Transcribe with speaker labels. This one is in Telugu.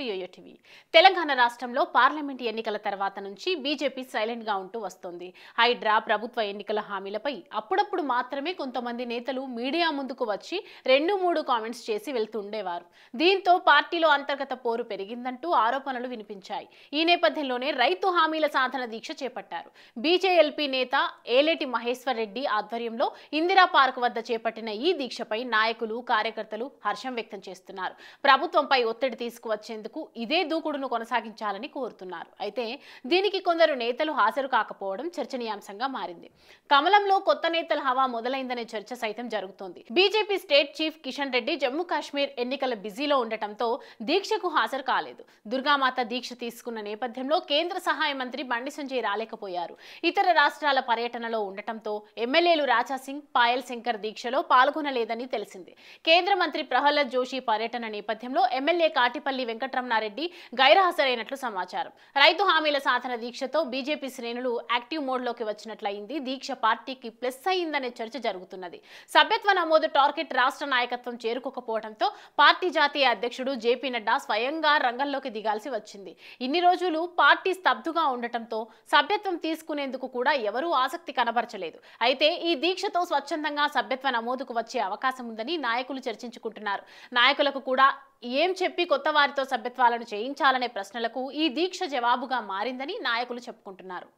Speaker 1: To yo-yo TV. తెలంగాణ రాష్ట్రంలో పార్లమెంట్ ఎన్నికల తర్వాత నుంచి బీజేపీ సైలెంట్ గా ఉంటూ వస్తోంది. హైడ్రా ప్రభుత్వ ఎన్నికల హామీలపై అప్పుడప్పుడు మాత్రమే కొంతమంది నేతలు మీడియా ముందుకు వచ్చి 2-3 కామెంట్స్ చేసి వెళ్తుండేవారు. దీంతో పార్టీలో అంతర్గత పోరు పెరిగిందంటూ ఆరోపణలు వినిపించాయి. ఈ నేపథ్యంలోనే రైతు హామీల సాధన దీక్ష చేపట్టారు. బీజేఎల్పీ నేత ఏలేటి మహేశ్వర్ రెడ్డి ఆధ్వర్యంలో ఇందిరా పార్క్ వద్ద చేపట్టిన ఈ దీక్షపై నాయకులు, కార్యకర్తలు హర్షం వ్యక్తం చేస్తున్నారు. ప్రభుత్వంపై ఒత్తిడి తీసుకువచ్చేందుకు ఇదే దూకుడును కొనసాగించాలని కోరుతున్నారు. అయితే దీనికి కొందరు నేతలు హాజరు కాకపోవడం చర్చనీయాంశంగా మారింది. కమలంలో కొత్త నేతల హవా మొదలైందనే చర్చ సైతం జరుగుతోంది. BJP state chief Kishan Reddy Jammu Kashmir ఎన్నికల బిజీలో ఉండటంతో దీక్షకు హాజరు కాలేదు. దుర్గామాత దీక్ష తీసుకున్న నేపథ్యంలో కేంద్ర సహాయ మంత్రి బండి సంజయ్ రాలేకపోయారు. ఇతర రాష్ట్రాల పర్యటనలో ఉండటంతో ఎమ్మెల్యేలు రాజా సింగ్, పాయల్ శంకర్ దీక్షలో పాల్గొనలేదని తెలిసింది. కేంద్ర మంత్రి ప్రహ్లాద్ జోషి పర్యటన నేపథ్యంలో ఎమ్మెల్యే కాటిపల్లి వెంకటరమణారెడ్డి గైర్హాజరైనట్లు సమాచారం. రైతు హామీల సాధన దీక్షతో బీజేపీ శ్రేణులు యాక్టివ్ మోడ్లోకి వచ్చినట్లయింది. దీక్ష పార్టీకి ప్లస్ అయిందనే చర్చ జరుగుతున్నది. సభ్యత్వ నమోదు టార్గెట్ రాష్ట్ర నాయకత్వం చేరుకోకపోవడంతో పార్టీ జాతీయ అధ్యక్షుడు జేపీ నడ్డా స్వయంగా రంగంలోకి దిగాల్సి వచ్చింది. ఇన్ని రోజులు పార్టీ స్తబ్దుగా ఉండటంతో సభ్యత్వం తీసుకునేందుకు కూడా ఎవరూ ఆసక్తి కనబరచలేదు. అయితే ఈ దీక్షతో స్వచ్ఛందంగా సభ్యత్వ నమోదుకు వచ్చే అవకాశం ఉందని నాయకులు చర్చించుకుంటున్నారు. నాయకులకు కూడా ఏం చెప్పి కొత్త వారితో సభ్యత్వాలను చేయించాలనే ప్రశ్నలకు ఈ దీక్ష జవాబుగా మారిందని నాయకులు చెప్పుకుంటున్నారు.